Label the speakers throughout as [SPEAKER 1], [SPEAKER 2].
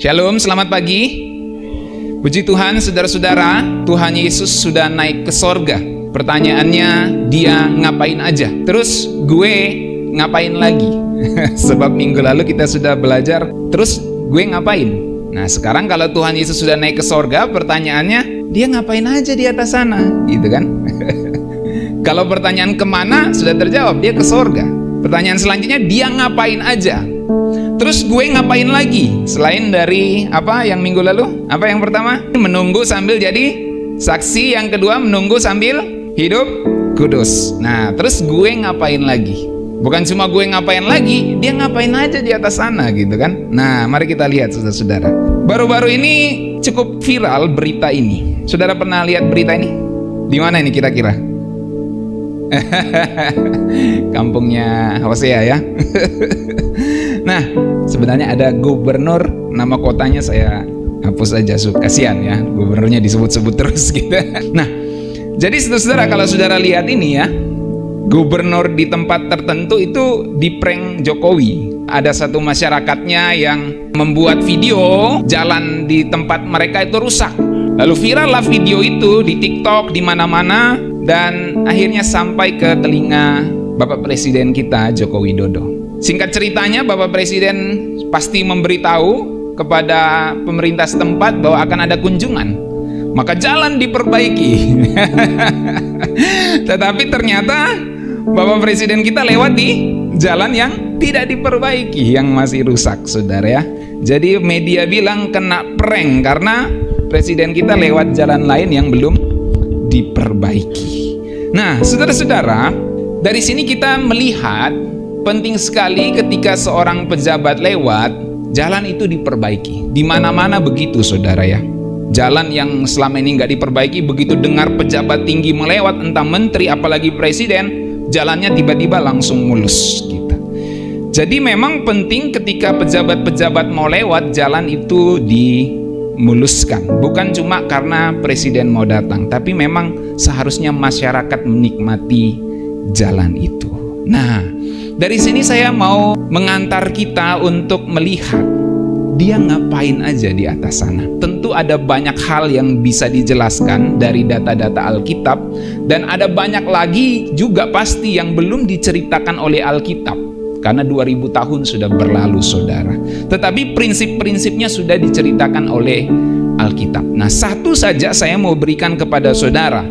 [SPEAKER 1] Shalom, selamat pagi. Puji Tuhan, saudara-saudara, Tuhan Yesus sudah naik ke sorga. Pertanyaannya, dia ngapain aja? Terus gue ngapain lagi? Sebab minggu lalu kita sudah belajar, terus gue ngapain? Nah sekarang kalau Tuhan Yesus sudah naik ke sorga, pertanyaannya, dia ngapain aja di atas sana? Gitu kan? Kalau pertanyaan kemana, sudah terjawab, dia ke sorga. Pertanyaan selanjutnya, dia ngapain aja? Terus gue ngapain lagi? Selain dari apa yang minggu lalu? Apa yang pertama? Menunggu sambil jadi saksi. Yang kedua, menunggu sambil hidup kudus. Nah, terus gue ngapain lagi? Bukan cuma gue ngapain lagi, dia ngapain aja di atas sana gitu kan? Nah, mari kita lihat saudara-saudara. Baru-baru ini cukup viral berita ini. Saudara pernah lihat berita ini? Di mana ini kira-kira? Kampungnya Hosea ya. Nah, sebenarnya ada gubernur, nama kotanya saya hapus aja, kasihan ya, gubernurnya disebut-sebut terus gitu. Nah, jadi saudara, kalau saudara lihat ini ya, gubernur di tempat tertentu itu di-prank Jokowi. Ada satu masyarakatnya yang membuat video jalan di tempat mereka itu rusak. Lalu viral lah video itu di TikTok, di mana-mana, dan akhirnya sampai ke telinga Bapak Presiden kita Joko Widodo. Singkat ceritanya, Bapak Presiden pasti memberitahu kepada pemerintah setempat bahwa akan ada kunjungan, maka jalan diperbaiki. Tetapi ternyata Bapak Presiden kita lewat di jalan yang tidak diperbaiki, yang masih rusak, saudara ya. Jadi media bilang kena prank karena Presiden kita lewat jalan lain yang belum diperbaiki. Nah, saudara-saudara, dari sini kita melihat penting sekali ketika seorang pejabat lewat, jalan itu diperbaiki. Di mana-mana begitu, saudara ya. Jalan yang selama ini nggak diperbaiki, begitu dengar pejabat tinggi melewat, entah menteri apalagi presiden, jalannya tiba-tiba langsung mulus gitu. Jadi memang penting ketika pejabat-pejabat mau lewat, jalan itu dimuluskan. Bukan cuma karena presiden mau datang, tapi memang seharusnya masyarakat menikmati jalan itu. Nah, dari sini saya mau mengantar kita untuk melihat dia ngapain aja di atas sana. Tentu ada banyak hal yang bisa dijelaskan dari data-data Alkitab, dan ada banyak lagi juga pasti yang belum diceritakan oleh Alkitab karena 2000 tahun sudah berlalu, saudara. Tetapi prinsip-prinsipnya sudah diceritakan oleh Alkitab. Nah, satu saja saya mau berikan kepada saudara.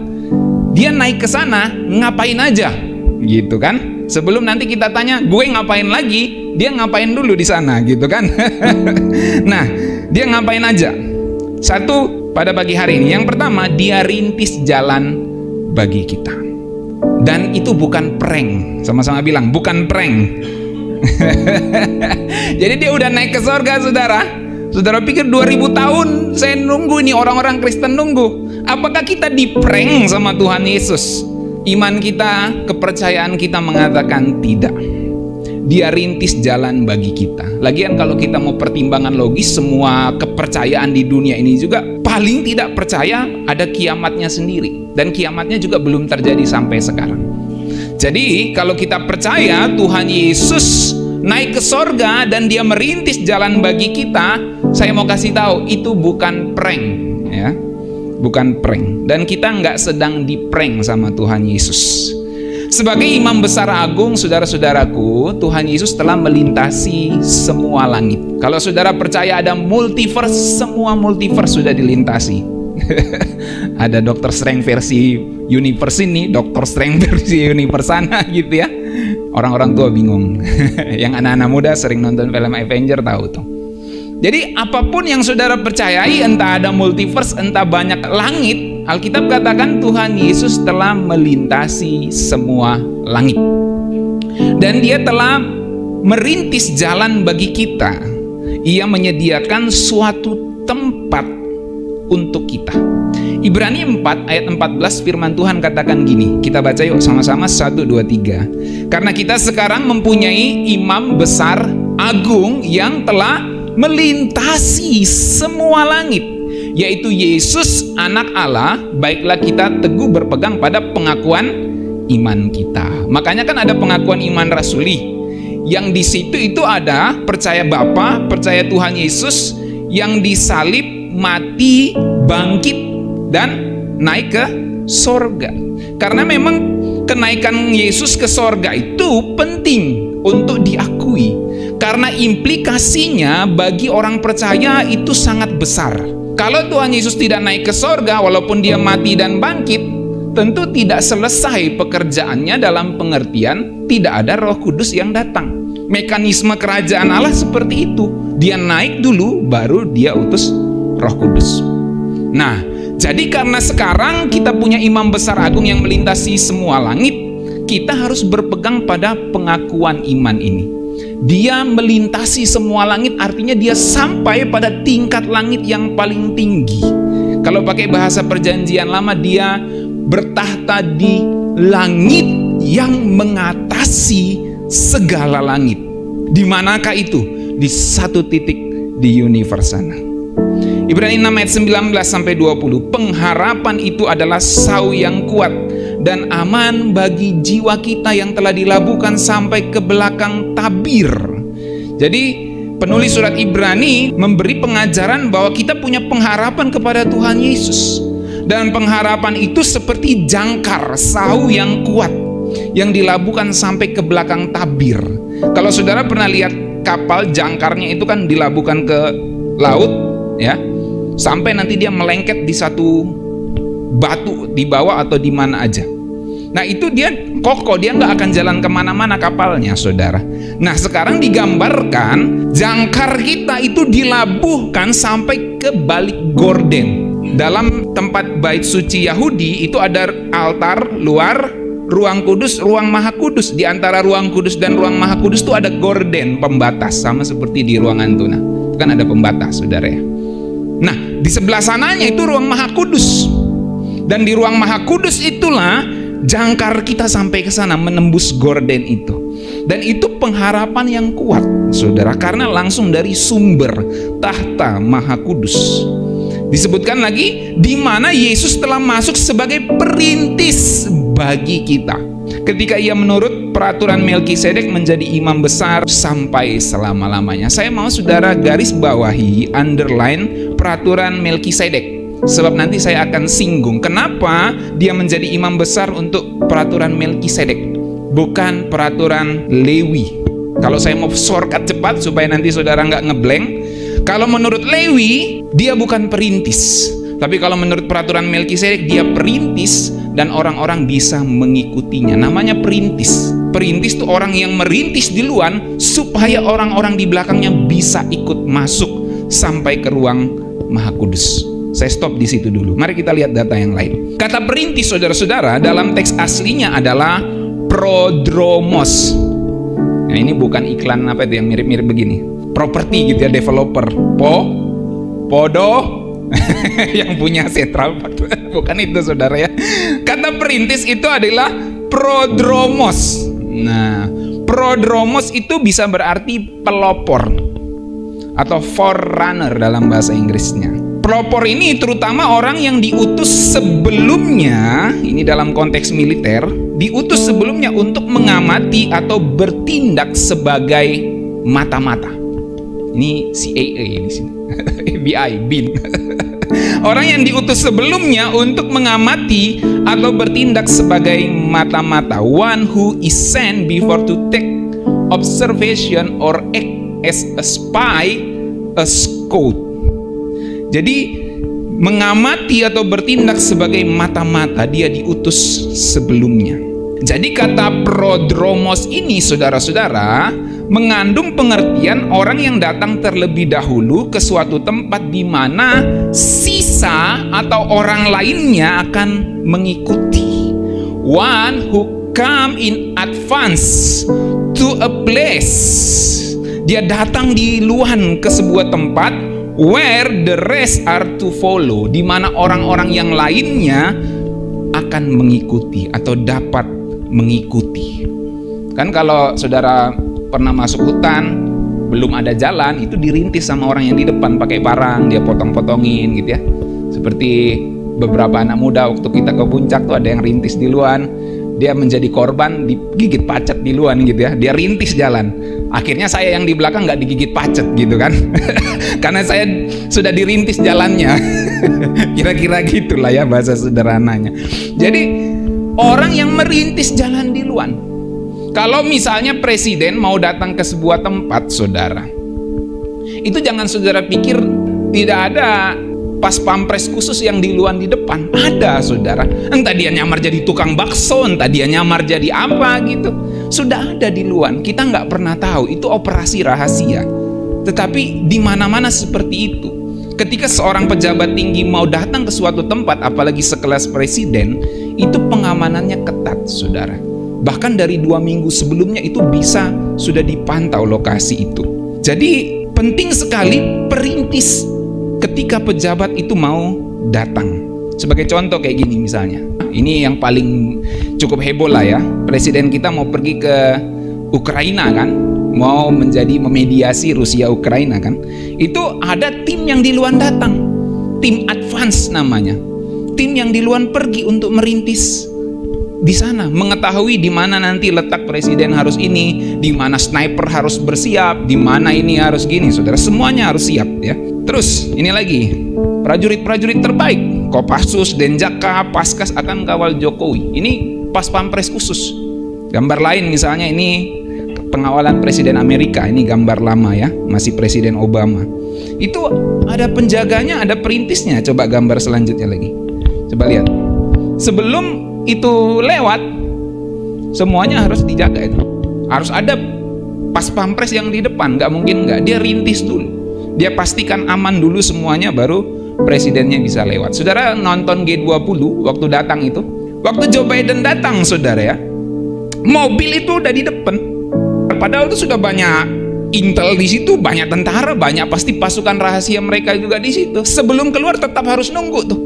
[SPEAKER 1] Dia naik ke sana ngapain aja? Gitu kan? Sebelum nanti kita tanya, gue ngapain lagi? Dia ngapain dulu di sana, gitu kan? Nah, dia ngapain aja? Satu, pada pagi hari ini. Yang pertama, dia rintis jalan bagi kita. Dan itu bukan prank. Sama-sama bilang, bukan prank. Jadi dia udah naik ke sorga, saudara. Saudara pikir 2000 tahun saya nunggu ini, orang-orang Kristen nunggu. Apakah kita di-prank sama Tuhan Yesus? Iman kita, kepercayaan kita mengatakan tidak. Dia rintis jalan bagi kita. Lagian kalau kita mau pertimbangan logis, semua kepercayaan di dunia ini juga paling tidak percaya ada kiamatnya sendiri. Dan kiamatnya juga belum terjadi sampai sekarang. Jadi kalau kita percaya Tuhan Yesus naik ke sorga dan dia merintis jalan bagi kita, saya mau kasih tahu itu bukan prank ya. Bukan prank, dan kita nggak sedang di-prank sama Tuhan Yesus. Sebagai imam besar agung, saudara-saudaraku, Tuhan Yesus telah melintasi semua langit. Kalau saudara percaya ada multiverse, semua multiverse sudah dilintasi. Ada Dr. Strange versi universe ini, Dr. Strange versi universe sana gitu ya. Orang-orang tua bingung. Yang anak-anak muda sering nonton film Avenger tahu tuh. Jadi apapun yang saudara percayai, entah ada multiverse, entah banyak langit, Alkitab katakan Tuhan Yesus telah melintasi semua langit. Dan dia telah merintis jalan bagi kita. Ia menyediakan suatu tempat untuk kita. Ibrani 4 ayat 14 firman Tuhan katakan gini. Kita baca yuk sama-sama, 1, 2, 3. Karena kita sekarang mempunyai imam besar agung yang telah melintasi semua langit, yaitu Yesus anak Allah. Baiklah kita teguh berpegang pada pengakuan iman kita. Makanya kan ada pengakuan iman rasuli, yang di situ itu ada percaya Bapa, percaya Tuhan Yesus, yang disalib, mati, bangkit, dan naik ke sorga. Karena memang kenaikan Yesus ke sorga itu penting untuk diakui, karena implikasinya bagi orang percaya itu sangat besar. Kalau Tuhan Yesus tidak naik ke sorga, walaupun dia mati dan bangkit, tentu tidak selesai pekerjaannya, dalam pengertian tidak ada Roh Kudus yang datang. Mekanisme kerajaan Allah seperti itu. Dia naik dulu, baru dia utus Roh Kudus. Nah, jadi karena sekarang kita punya imam besar agung yang melintasi semua langit, kita harus berpegang pada pengakuan iman ini. Dia melintasi semua langit, artinya dia sampai pada tingkat langit yang paling tinggi. Kalau pakai bahasa perjanjian lama, dia bertahta di langit yang mengatasi segala langit. Di manakah itu? Di satu titik di universe sana. Ibrani 6 ayat 19 sampai 20. Pengharapan itu adalah sau yang kuat dan aman bagi jiwa kita yang telah dilabuhkan sampai ke belakang tabir. Jadi penulis surat Ibrani memberi pengajaran bahwa kita punya pengharapan kepada Tuhan Yesus. Dan pengharapan itu seperti jangkar sau yang kuat yang dilabuhkan sampai ke belakang tabir. Kalau saudara pernah lihat kapal, jangkarnya itu kan dilabuhkan ke laut, ya, sampai nanti dia melengket di satu batu di bawah atau di mana aja. Nah itu dia kokoh, dia nggak akan jalan kemana-mana kapalnya, saudara. Nah sekarang digambarkan jangkar kita itu dilabuhkan sampai ke balik gorden. Dalam tempat bait suci Yahudi itu ada altar luar, ruang kudus, ruang maha kudus. Di antara ruang kudus dan ruang maha kudus itu ada gorden, pembatas, sama seperti di ruangan tuna. Itu kan ada pembatas, saudara ya. Nah, di sebelah sananya itu ruang maha kudus. Dan di ruang maha kudus itulah jangkar kita sampai ke sana, menembus gorden itu. Dan itu pengharapan yang kuat, saudara, karena langsung dari sumber tahta maha kudus. Disebutkan lagi di mana Yesus telah masuk sebagai perintis bagi kita. Ketika ia menurut peraturan Melkisedek menjadi imam besar sampai selama-lamanya. Saya mau saudara garis bawahi, underline peraturan Melkisedek. Sebab nanti saya akan singgung kenapa dia menjadi imam besar untuk peraturan Melkisedek, bukan peraturan Lewi. Kalau saya mau shortcut cepat supaya nanti saudara nggak ngeblank. Kalau menurut Lewi, dia bukan perintis. Tapi kalau menurut peraturan Melkisedek, dia perintis dan orang-orang bisa mengikutinya. Namanya perintis. Perintis itu orang yang merintis duluan supaya orang-orang di belakangnya bisa ikut masuk sampai ke ruang maha kudus. Saya stop di situ dulu. Mari kita lihat data yang lain. Kata perintis, saudara-saudara, dalam teks aslinya adalah prodromos. Nah, ini bukan iklan apa itu yang mirip-mirip begini. Properti gitu ya, developer. Podo yang punya Central Park. Bukan itu, saudara ya. Kata perintis itu adalah prodromos. Nah, prodromos itu bisa berarti pelopor atau forerunner dalam bahasa Inggrisnya. Pelopor ini terutama orang yang diutus sebelumnya, ini dalam konteks militer, diutus sebelumnya untuk mengamati atau bertindak sebagai mata-mata. Ini CIA di sini. FBI, BIN. Orang yang diutus sebelumnya untuk mengamati atau bertindak sebagai mata-mata. One who is sent before to take observation or act as a spy, a scout. Jadi mengamati atau bertindak sebagai mata-mata, dia diutus sebelumnya. Jadi kata prodromos ini, saudara-saudara, mengandung pengertian orang yang datang terlebih dahulu ke suatu tempat di mana sisa atau orang lainnya akan mengikuti. One who come in advance to a place. Dia datang di duluan ke sebuah tempat where the rest are to follow, di mana orang-orang yang lainnya akan mengikuti atau dapat mengikuti. Kan kalau saudara pernah masuk hutan, belum ada jalan, itu dirintis sama orang yang di depan pakai barang, dia potong-potongin gitu ya. Seperti beberapa anak muda waktu kita ke puncak tuh ada yang rintis duluan, dia menjadi korban digigit pacet duluan gitu ya. Dia rintis jalan Akhirnya saya yang di belakang nggak digigit pacet gitu kan. Karena saya sudah dirintis jalannya. Kira-kira gitulah ya bahasa sederhananya. Jadi orang yang merintis jalan di luar. Kalau misalnya presiden mau datang ke sebuah tempat, saudara, itu jangan saudara pikir tidak ada pas pampres khusus yang di luar di depan. Ada, saudara. Entah dia nyamar jadi tukang bakso, entah dia nyamar jadi apa gitu. Sudah ada di luar. Kita nggak pernah tahu. Itu operasi rahasia. Tetapi di mana-mana seperti itu. Ketika seorang pejabat tinggi mau datang ke suatu tempat, apalagi sekelas presiden, itu pengamanannya ketat, saudara. Bahkan dari 2 minggu sebelumnya itu bisa sudah dipantau lokasi itu. Jadi penting sekali perintis ketika pejabat itu mau datang. Sebagai contoh kayak gini misalnya. Ini yang paling cukup heboh lah ya. Presiden kita mau pergi ke Ukraina kan, mau memediasi Rusia Ukraina kan. Itu ada tim yang di luar datang, tim advance namanya. Tim yang di luar pergi untuk merintis di sana, mengetahui di mana nanti letak presiden harus ini, di mana sniper harus bersiap, di mana ini harus gini, saudara. Semuanya harus siap ya. Terus ini lagi, prajurit-prajurit terbaik, Kopassus, Denjaka, Paskas akan kawal Jokowi. Ini pas pampres khusus. Gambar lain misalnya ini pengawalan Presiden Amerika, ini gambar lama ya, masih Presiden Obama. Itu ada penjaganya, ada perintisnya. Coba gambar selanjutnya lagi. Coba lihat. Sebelum itu lewat, semuanya harus dijaga itu. Harus ada pas pampres yang di depan, nggak mungkin nggak. Dia rintis dulu. Dia pastikan aman dulu semuanya, baru presidennya bisa lewat. Saudara nonton G20 waktu datang itu, waktu Joe Biden datang, saudara ya, mobil itu udah di depan. Padahal itu sudah banyak intel di situ, banyak tentara, banyak pasti pasukan rahasia mereka juga di situ. Sebelum keluar tetap harus nunggu tuh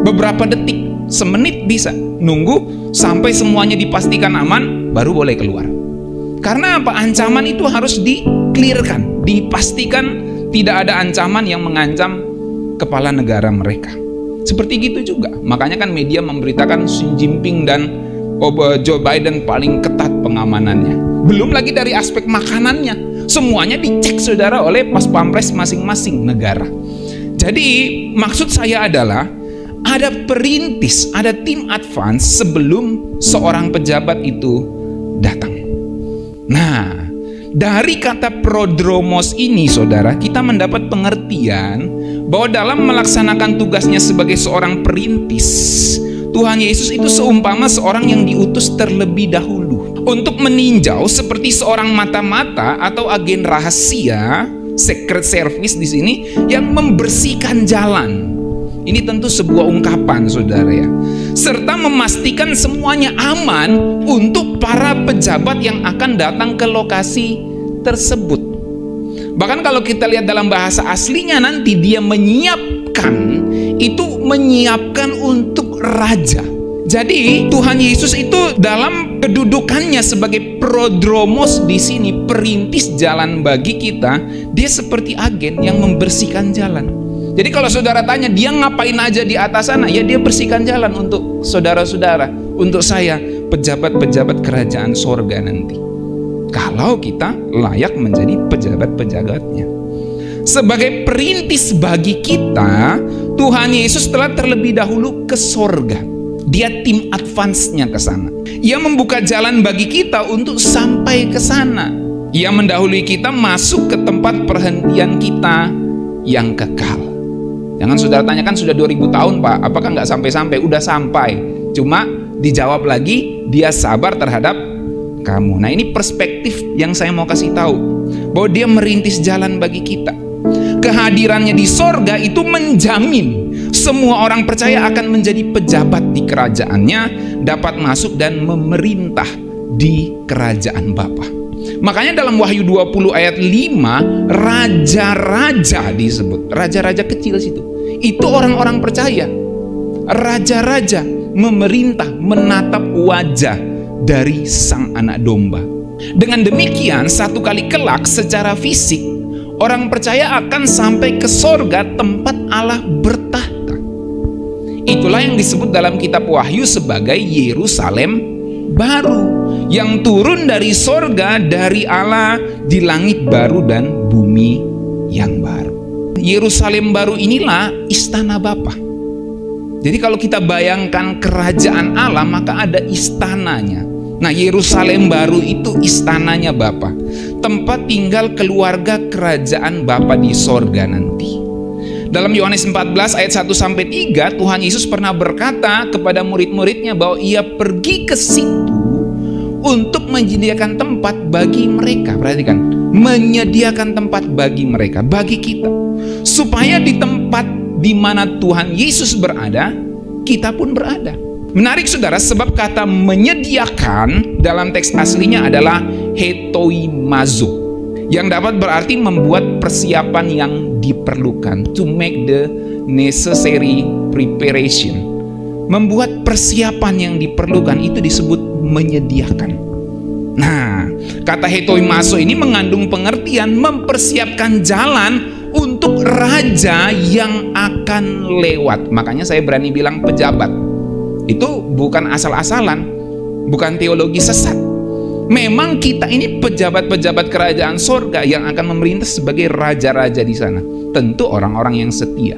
[SPEAKER 1] beberapa detik, semenit bisa nunggu sampai semuanya dipastikan aman, baru boleh keluar. Karena apa? Ancaman itu harus di-clearkan, dipastikan tidak ada ancaman yang mengancam kepala negara mereka. Seperti gitu juga. Makanya kan media memberitakan Xi Jinping dan Joe Biden paling ketat pengamanannya. Belum lagi dari aspek makanannya, semuanya dicek, saudara, oleh pas pampres masing-masing negara. Jadi maksud saya adalah ada perintis, ada tim advance sebelum seorang pejabat itu datang. Nah, dari kata prodromos ini, saudara, kita mendapat pengertian bahwa dalam melaksanakan tugasnya sebagai seorang perintis, Tuhan Yesus itu seumpama seorang yang diutus terlebih dahulu untuk meninjau seperti seorang mata-mata atau agen rahasia, secret service di sini, yang membersihkan jalan. Ini tentu sebuah ungkapan, saudara ya. Serta memastikan semuanya aman untuk para pejabat yang akan datang ke lokasi tersebut. Bahkan kalau kita lihat dalam bahasa aslinya nanti, dia menyiapkan, itu menyiapkan untuk raja. Jadi Tuhan Yesus itu dalam kedudukannya sebagai prodromos di sini, perintis jalan bagi kita, dia seperti agen yang membersihkan jalan. Jadi kalau saudara tanya dia ngapain aja di atas sana, ya dia bersihkan jalan untuk saudara-saudara, untuk saya, pejabat-pejabat kerajaan sorga nanti. Kalau kita layak menjadi pejabat-pejabatnya. Sebagai perintis bagi kita, Tuhan Yesus telah terlebih dahulu ke sorga. Dia tim advance-nya ke sana. Ia membuka jalan bagi kita untuk sampai ke sana. Ia mendahului kita masuk ke tempat perhentian kita yang kekal. Jangan saudara tanyakan sudah 2000 tahun Pak, apakah nggak sampai-sampai? Udah sampai. Cuma dijawab lagi, dia sabar terhadap kamu. Nah, ini perspektif yang saya mau kasih tahu, bahwa dia merintis jalan bagi kita. Kehadirannya di sorga itu menjamin semua orang percaya akan menjadi pejabat di kerajaannya, dapat masuk dan memerintah di kerajaan Bapa. Makanya dalam Wahyu 20 ayat 5, raja-raja disebut. Raja-raja kecil situ, itu orang-orang percaya. Raja-raja memerintah, menatap wajah dari sang anak domba. Dengan demikian, satu kali kelak secara fisik, orang percaya akan sampai ke sorga tempat Allah bertahta. Itulah yang disebut dalam kitab Wahyu sebagai Yerusalem baru. yang turun dari sorga dari Allah di langit baru dan bumi yang baru. Yerusalem baru inilah istana Bapa. Jadi kalau kita bayangkan kerajaan Allah, maka ada istananya. Nah, Yerusalem baru itu istananya Bapa, tempat tinggal keluarga kerajaan Bapa di sorga nanti. Dalam Yohanes 14 ayat 1-3, Tuhan Yesus pernah berkata kepada murid-muridnya bahwa ia pergi ke situ untuk menyediakan tempat bagi mereka. Perhatikan, menyediakan tempat bagi mereka, bagi kita, supaya di tempat di mana Tuhan Yesus berada, kita pun berada. Menarik saudara, sebab kata menyediakan dalam teks aslinya adalah hetoimazo, yang dapat berarti membuat persiapan yang diperlukan, to make the necessary preparation. Membuat persiapan yang diperlukan itu disebut menyediakan. Nah, kata hetoimazo ini mengandung pengertian mempersiapkan jalan untuk raja yang akan lewat. Makanya saya berani bilang pejabat itu bukan asal-asalan, bukan teologi sesat. Memang kita ini pejabat-pejabat kerajaan sorga yang akan memerintah sebagai raja-raja di sana. Tentu orang-orang yang setia.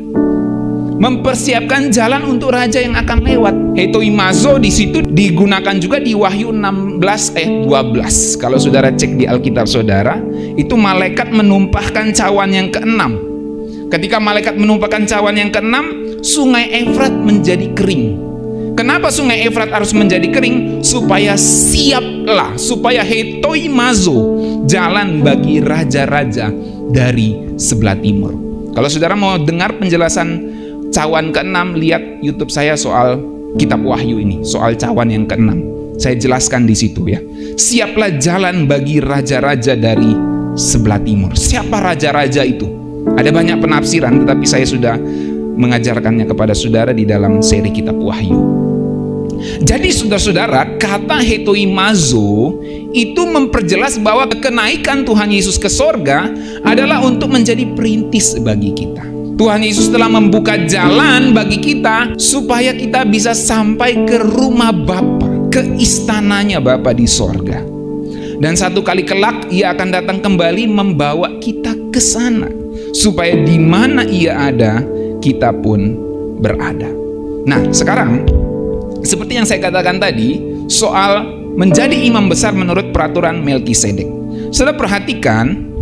[SPEAKER 1] Mempersiapkan jalan untuk raja yang akan lewat. Hetoimazo di situ digunakan juga di Wahyu 16 ayat 12. Kalau saudara cek di Alkitab saudara, itu malaikat menumpahkan cawan yang ke-6. Ketika malaikat menumpahkan cawan yang ke-6, sungai Efrat menjadi kering. Kenapa sungai Efrat harus menjadi kering? Supaya siaplah, supaya hetoimazo, jalan bagi raja-raja dari sebelah timur. Kalau saudara mau dengar penjelasan cawan ke-6, lihat YouTube saya soal kitab Wahyu ini, soal cawan yang ke-6. Saya jelaskan di situ ya. Siaplah jalan bagi raja-raja dari sebelah timur. Siapa raja-raja itu? Ada banyak penafsiran, tetapi saya sudah mengajarkannya kepada saudara di dalam seri kitab Wahyu. Jadi saudara-saudara, kata hetoimazo itu memperjelas bahwa kenaikan Tuhan Yesus ke sorga adalah untuk menjadi perintis bagi kita. Tuhan Yesus telah membuka jalan bagi kita supaya kita bisa sampai ke rumah Bapa, ke istananya Bapa di sorga. Dan satu kali kelak Ia akan datang kembali membawa kita ke sana, supaya di mana Ia ada, kita pun berada. Nah, sekarang seperti yang saya katakan tadi, soal menjadi imam besar menurut peraturan Melkisedek. Saudara perhatikan,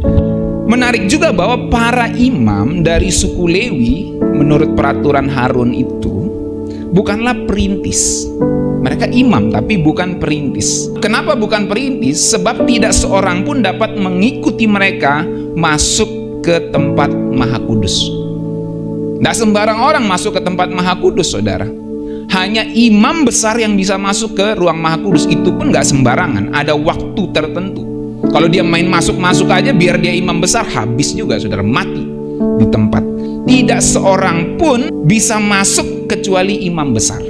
[SPEAKER 1] menarik juga bahwa para imam dari suku Lewi menurut peraturan Harun itu bukanlah perintis. Mereka imam tapi bukan perintis. Kenapa bukan perintis? Sebab tidak seorang pun dapat mengikuti mereka masuk ke tempat Maha Kudus. Tidak sembarang orang masuk ke tempat Maha Kudus, saudara. Hanya imam besar yang bisa masuk ke ruang Maha Kudus. Itu pun gak sembarangan, ada waktu tertentu. Kalau dia main masuk-masuk aja biar dia imam besar, habis juga saudara, mati di tempat. Tidak seorang pun bisa masuk kecuali imam besar.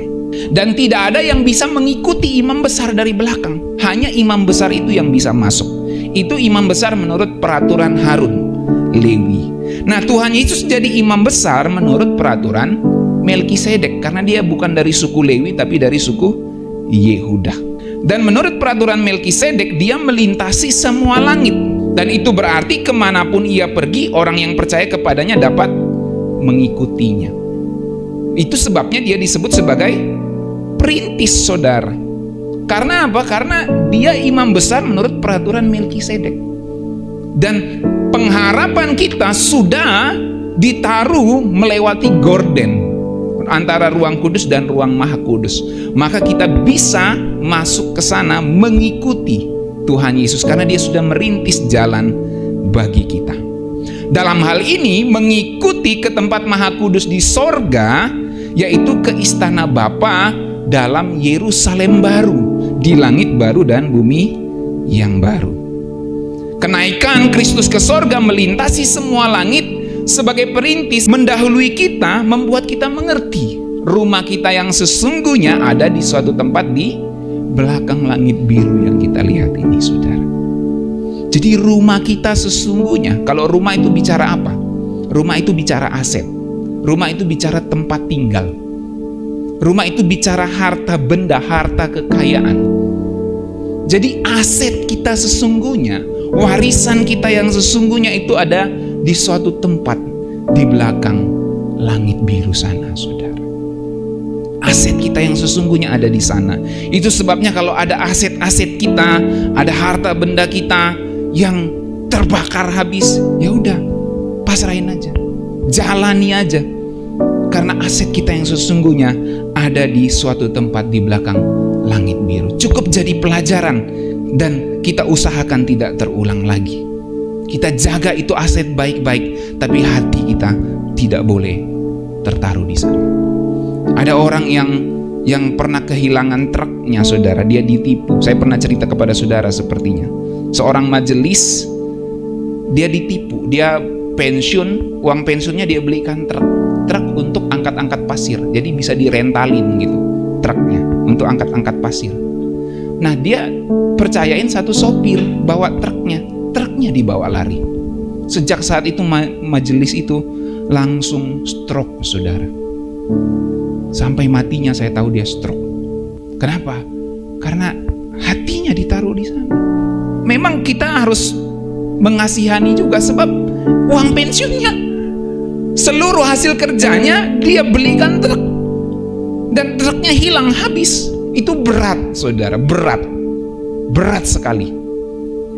[SPEAKER 1] Dan tidak ada yang bisa mengikuti imam besar dari belakang. Hanya imam besar itu yang bisa masuk. Itu imam besar menurut peraturan Harun, Lewi. Nah, Tuhan Yesus jadi imam besar menurut peraturan Melkisedek, karena dia bukan dari suku Lewi tapi dari suku Yehuda. Dan menurut peraturan Melkisedek, dia melintasi semua langit. Dan itu berarti kemanapun ia pergi, orang yang percaya kepadanya dapat mengikutinya. Itu sebabnya dia disebut sebagai perintis, saudara. Karena apa? Karena dia imam besar menurut peraturan Melkisedek. Dan pengharapan kita sudah ditaruh melewati gorden antara ruang kudus dan ruang Maha Kudus. Maka kita bisa masuk ke sana mengikuti Tuhan Yesus karena dia sudah merintis jalan bagi kita. Dalam hal ini mengikuti ke tempat Maha Kudus di sorga, yaitu ke istana Bapa dalam Yerusalem baru, di langit baru dan bumi yang baru. Kenaikan Kristus ke sorga melintasi semua langit sebagai perintis, mendahului kita, membuat kita mengerti rumah kita yang sesungguhnya ada di suatu tempat di belakang langit biru yang kita lihat ini, saudara. Jadi rumah kita sesungguhnya, kalau rumah itu bicara apa? Rumah itu bicara aset. Rumah itu bicara tempat tinggal. Rumah itu bicara harta benda, harta kekayaan. Jadi aset kita sesungguhnya, warisan kita yang sesungguhnya itu ada di suatu tempat di belakang langit biru sana, saudara. Aset kita yang sesungguhnya ada di sana. Itu sebabnya kalau ada aset-aset kita, ada harta benda kita yang terbakar habis, ya udah, pasrahin aja, jalani aja. Karena aset kita yang sesungguhnya ada di suatu tempat di belakang langit biru. Cukup jadi pelajaran dan kita usahakan tidak terulang lagi. Kita jaga itu aset baik-baik, tapi hati kita tidak boleh tertaruh di sana. Ada orang yang pernah kehilangan truknya, saudara. Dia ditipu. Saya pernah cerita kepada saudara sepertinya. Seorang majelis, dia ditipu. Dia pensiun, uang pensiunnya dia belikan truk untuk angkat-angkat pasir. Jadi bisa direntalin gitu truknya untuk angkat-angkat pasir. Nah, dia percayain satu sopir bawa truknya dibawa lari. Sejak saat itu majelis itu langsung stroke, saudara. Sampai matinya saya tahu dia stroke. Kenapa? Karena hatinya ditaruh di sana. Memang kita harus mengasihani juga, sebab uang pensiunnya, seluruh hasil kerjanya dia belikan truk, dan truknya hilang habis. Itu berat, saudara, berat sekali.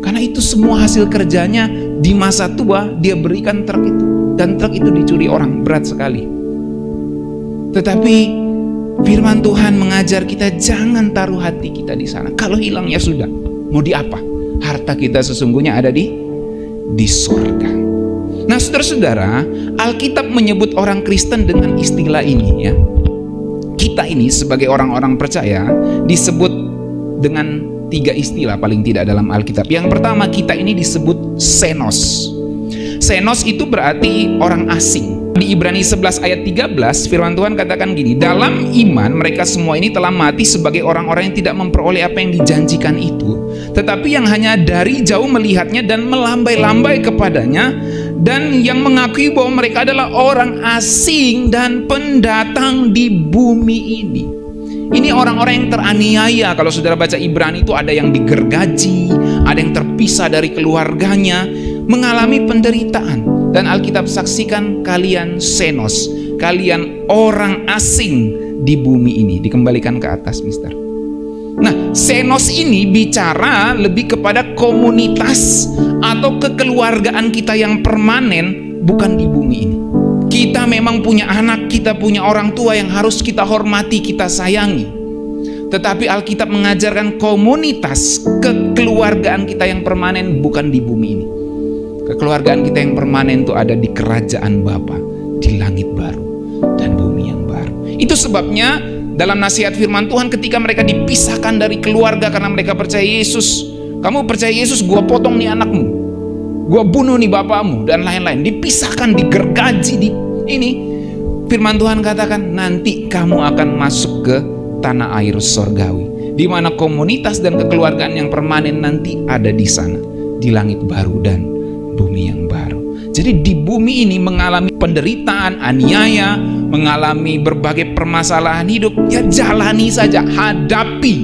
[SPEAKER 1] Karena itu semua hasil kerjanya di masa tua dia berikan truk itu, dan truk itu dicuri orang. Berat sekali. Tetapi firman Tuhan mengajar kita jangan taruh hati kita di sana. Kalau hilang ya sudah, mau di apa? Harta kita sesungguhnya ada di sorga. Nah, saudara-saudara, Alkitab menyebut orang Kristen dengan istilah ini, ya. Kita ini sebagai orang-orang percaya disebut dengan 3 istilah paling tidak dalam Alkitab. Yang pertama, kita ini disebut xenos. Xenos itu berarti orang asing. Di Ibrani 11 ayat 13 firman Tuhan katakan gini, dalam iman mereka semua ini telah mati sebagai orang-orang yang tidak memperoleh apa yang dijanjikan itu, tetapi yang hanya dari jauh melihatnya dan melambai-lambai kepadanya, dan yang mengakui bahwa mereka adalah orang asing dan pendatang di bumi ini. Ini orang-orang yang teraniaya. Kalau saudara baca Ibrani itu ada yang digergaji, ada yang terpisah dari keluarganya, mengalami penderitaan. Dan Alkitab saksikan kalian xenos, kalian orang asing di bumi ini. Dikembalikan ke atas, mister. Nah, xenos ini bicara lebih kepada komunitas atau kekeluargaan kita yang permanen, bukan di bumi ini. Kita memang punya anak, kita punya orang tua yang harus kita hormati, kita sayangi. Tetapi Alkitab mengajarkan komunitas kekeluargaan kita yang permanen bukan di bumi ini. Kekeluargaan kita yang permanen itu ada di kerajaan Bapa, di langit baru dan bumi yang baru. Itu sebabnya dalam nasihat firman Tuhan ketika mereka dipisahkan dari keluarga karena mereka percaya Yesus. Kamu percaya Yesus, gua potong nih anakmu, gua bunuh nih bapakmu, dan lain-lain. Dipisahkan, digergaji, ini firman Tuhan katakan nanti kamu akan masuk ke tanah air sorgawi, di mana komunitas dan kekeluargaan yang permanen nanti ada di sana, di langit baru dan bumi yang baru. Jadi di bumi ini mengalami penderitaan, aniaya, mengalami berbagai permasalahan hidup, ya jalani saja, hadapi,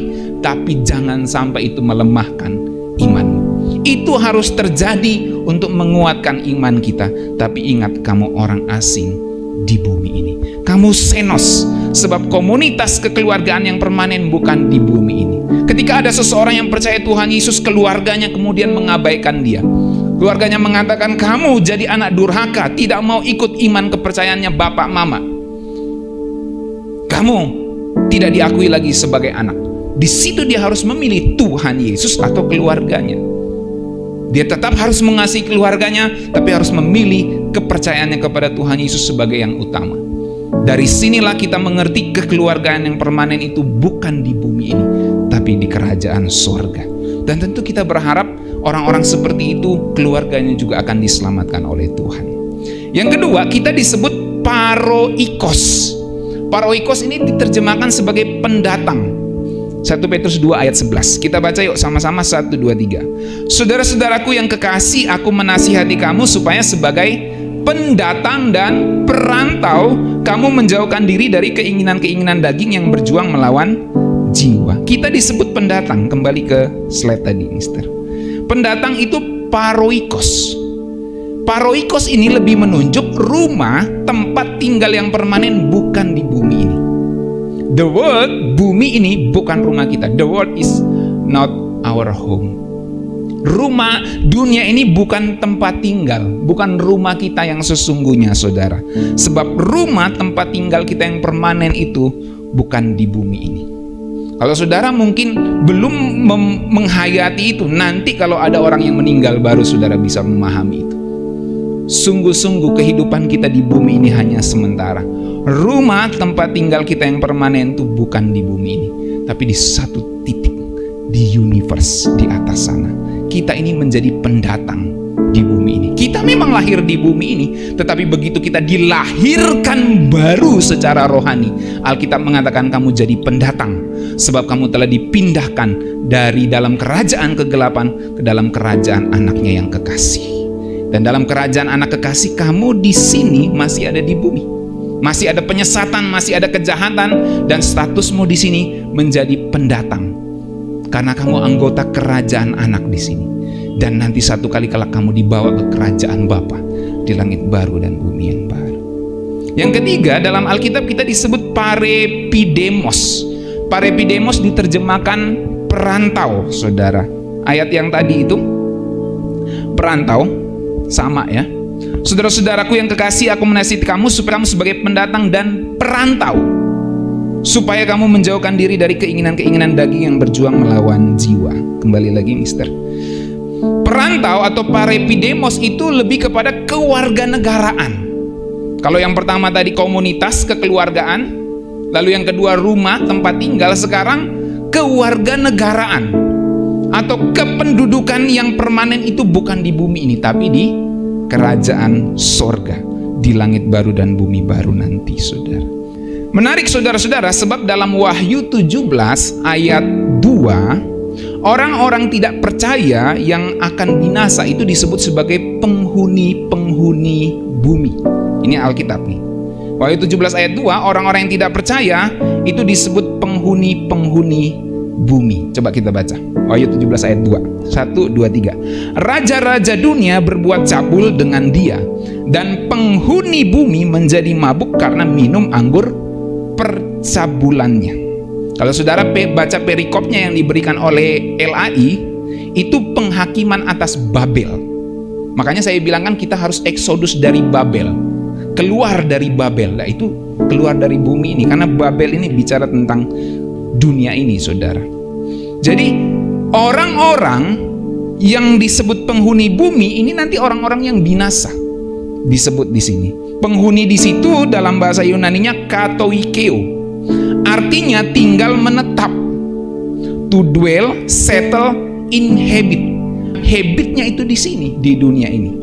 [SPEAKER 1] tapi jangan sampai itu melemahkan imanmu. Itu harus terjadi untuk menguatkan iman kita. Tapi ingat, kamu orang asing di bumi ini. Kamu xenos, sebab komunitas kekeluargaan yang permanen bukan di bumi ini. Ketika ada seseorang yang percaya Tuhan Yesus, keluarganya kemudian mengabaikan dia. Keluarganya mengatakan kamu jadi anak durhaka, tidak mau ikut iman kepercayaannya bapak mama. Kamu tidak diakui lagi sebagai anak. Di situ dia harus memilih Tuhan Yesus atau keluarganya. Dia tetap harus mengasihi keluarganya, tapi harus memilih kepercayaannya kepada Tuhan Yesus sebagai yang utama. Dari sinilah kita mengerti kekeluargaan yang permanen itu bukan di bumi ini, tapi di kerajaan sorga. Dan tentu kita berharap orang-orang seperti itu keluarganya juga akan diselamatkan oleh Tuhan. Yang kedua, kita disebut paroikos. Paroikos ini diterjemahkan sebagai pendatang. 1 Petrus 2 ayat 11. Kita baca yuk sama-sama, 1, 2, 3. Saudara-saudaraku yang kekasih, aku menasihati kamu supaya sebagai pendatang dan perantau kamu menjauhkan diri dari keinginan-keinginan daging yang berjuang melawan jiwa. Kita disebut pendatang. Kembali ke slide tadi, Mister. Pendatang itu paroikos. Paroikos ini lebih menunjuk rumah, tempat tinggal yang permanen, bukan di bumi ini. The world, bumi ini bukan rumah kita. The world is not our home. Rumah dunia ini bukan tempat tinggal, bukan rumah kita yang sesungguhnya, saudara. Sebab rumah tempat tinggal kita yang permanen itu bukan di bumi ini. Kalau saudara mungkin belum menghayati itu, nanti kalau ada orang yang meninggal baru saudara bisa memahami itu. Sungguh-sungguh kehidupan kita di bumi ini hanya sementara. Rumah tempat tinggal kita yang permanen itu bukan di bumi ini, tapi di satu titik di universe di atas sana. Kita ini menjadi pendatang di bumi ini. Kita memang lahir di bumi ini, tetapi begitu kita dilahirkan baru secara rohani, Alkitab mengatakan kamu jadi pendatang, sebab kamu telah dipindahkan dari dalam kerajaan kegelapan ke dalam kerajaan anaknya yang kekasih. Dan dalam kerajaan anak kekasih, kamu di sini masih ada di bumi. Masih ada penyesatan, masih ada kejahatan, dan statusmu di sini menjadi pendatang. Karena kamu anggota kerajaan anak di sini. Dan nanti satu kali kala kamu dibawa ke kerajaan Bapa di langit baru dan bumi yang baru. Yang ketiga, dalam Alkitab kita disebut parepidemos. Parepidemos diterjemahkan perantau, saudara. Ayat yang tadi itu perantau, sama ya. Saudara-saudaraku yang kekasih, aku menasihati kamu supaya kamu sebagai pendatang dan perantau, supaya kamu menjauhkan diri dari keinginan-keinginan daging yang berjuang melawan jiwa. Kembali lagi, Mister. Perantau atau parepidemos itu lebih kepada kewarganegaraan. Kalau yang pertama tadi komunitas, kekeluargaan, lalu yang kedua rumah, tempat tinggal, sekarang kewarganegaraan atau kependudukan yang permanen itu bukan di bumi ini, tapi di kerajaan sorga, di langit baru dan bumi baru nanti, saudara. Menarik, saudara-saudara, sebab dalam Wahyu 17 ayat 2, orang-orang tidak percaya yang akan binasa itu disebut sebagai penghuni-penghuni bumi. Ini Alkitab nih. Wahyu 17 ayat 2, orang-orang yang tidak percaya itu disebut penghuni-penghuni bumi. Coba kita baca Wahyu 17 ayat 2. 1, 2, 3. Raja-raja dunia berbuat cabul dengan dia, dan penghuni bumi menjadi mabuk karena minum anggur percabulannya. Kalau saudara baca perikopnya yang diberikan oleh LAI, itu penghakiman atas Babel. Makanya saya bilang kan kita harus eksodus dari Babel, keluar dari Babel. Nah, itu keluar dari bumi ini, karena Babel ini bicara tentang dunia ini, saudara. Jadi orang-orang yang disebut penghuni bumi ini nanti orang-orang yang binasa disebut di sini. Penghuni di situ dalam bahasa Yunaninya katoikeo, artinya tinggal menetap, to dwell, settle, inhabit. Habitnya itu di sini, di dunia ini.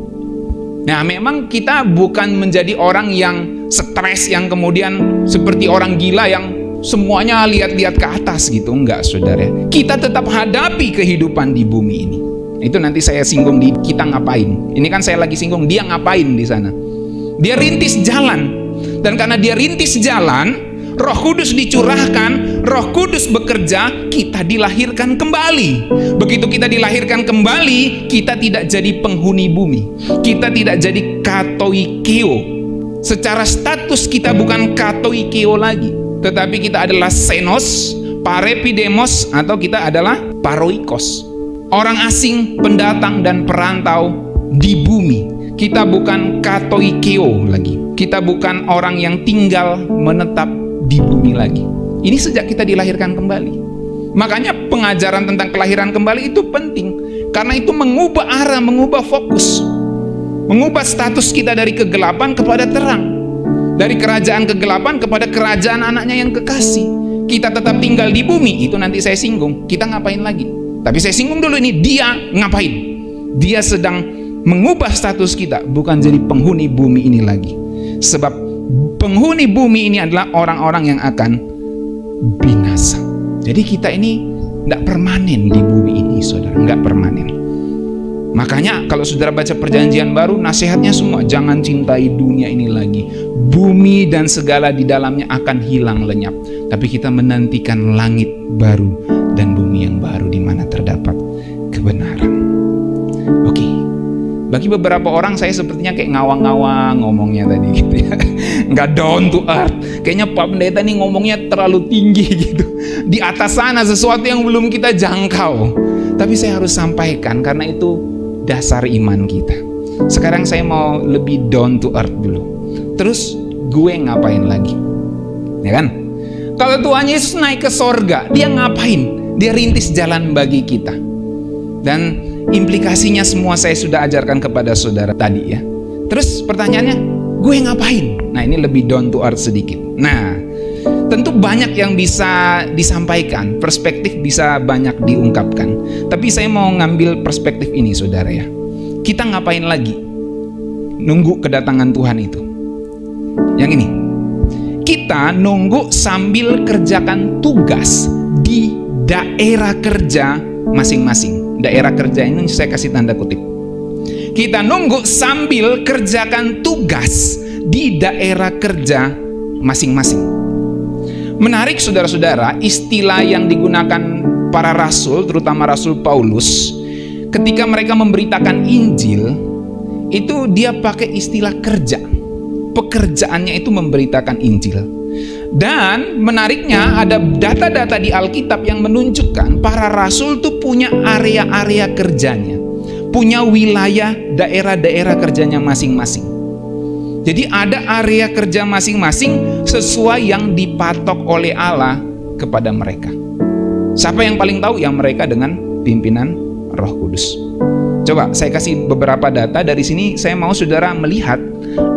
[SPEAKER 1] Nah, memang kita bukan menjadi orang yang stres, yang kemudian seperti orang gila yang semuanya lihat-lihat ke atas gitu. Enggak, saudara. Kita tetap hadapi kehidupan di bumi ini. Itu nanti saya singgung di kita ngapain. Ini kan saya lagi singgung dia ngapain di sana. Dia rintis jalan. Dan karena dia rintis jalan, Roh Kudus dicurahkan, Roh Kudus bekerja, kita dilahirkan kembali. Begitu kita dilahirkan kembali, kita tidak jadi penghuni bumi. Kita tidak jadi katoikeo. Secara status kita bukan katoikeo lagi, tetapi kita adalah xenos, parepidemos, atau kita adalah paroikos. Orang asing, pendatang dan perantau di bumi. Kita bukan katoikeo lagi. Kita bukan orang yang tinggal menetap di bumi lagi. Ini sejak kita dilahirkan kembali. Makanya pengajaran tentang kelahiran kembali itu penting, karena itu mengubah arah, mengubah fokus, mengubah status kita dari kegelapan kepada terang, dari kerajaan kegelapan kepada kerajaan anaknya yang kekasih. Kita tetap tinggal di bumi, itu nanti saya singgung. Kita ngapain lagi? Tapi saya singgung dulu ini, dia ngapain? Dia sedang mengubah status kita, bukan jadi penghuni bumi ini lagi. Sebab penghuni bumi ini adalah orang-orang yang akan binasa. Jadi kita ini tidak permanen di bumi ini, saudara, nggak permanen. Makanya kalau saudara baca perjanjian baru, nasihatnya semua, jangan cintai dunia ini lagi. Bumi dan segala di dalamnya akan hilang lenyap. Tapi kita menantikan langit baru dan bumi yang baru di mana terdapat kebenaran. Oke. Bagi beberapa orang saya sepertinya kayak ngawang-ngawang ngomongnya tadi gitu ya. Nggak down to earth. Kayaknya Pak Pendeta nih ngomongnya terlalu tinggi gitu. Di atas sana sesuatu yang belum kita jangkau. Tapi saya harus sampaikan karena itu dasar iman kita. Sekarang saya mau lebih down to earth dulu. Terus gue ngapain lagi? Ya kan? Kalau Tuhan Yesus naik ke sorga, dia ngapain? Dia rintis jalan bagi kita. Dan implikasinya semua saya sudah ajarkan kepada saudara tadi ya. Terus pertanyaannya, gue ngapain? Nah, ini lebih down to earth sedikit. Nah, tentu banyak yang bisa disampaikan, perspektif bisa banyak diungkapkan. Tapi saya mau ngambil perspektif ini saudara ya. Kita ngapain lagi? Nunggu kedatangan Tuhan itu. Yang ini. Kita nunggu sambil kerjakan tugas di daerah kerja masing-masing. Daerah kerja ini saya kasih tanda kutip. Kita nunggu sambil kerjakan tugas di daerah kerja masing-masing. Menarik saudara-saudara, istilah yang digunakan para rasul, terutama Rasul Paulus, ketika mereka memberitakan Injil, itu dia pakai istilah kerja. Pekerjaannya itu memberitakan Injil. Dan menariknya ada data-data di Alkitab yang menunjukkan para rasul itu punya area-area kerjanya, punya wilayah daerah-daerah kerjanya masing-masing. Jadi ada area kerja masing-masing sesuai yang dipatok oleh Allah kepada mereka. Siapa yang paling tahu? Yang mereka dengan pimpinan Roh Kudus. Coba saya kasih beberapa data dari sini. Saya mau saudara melihat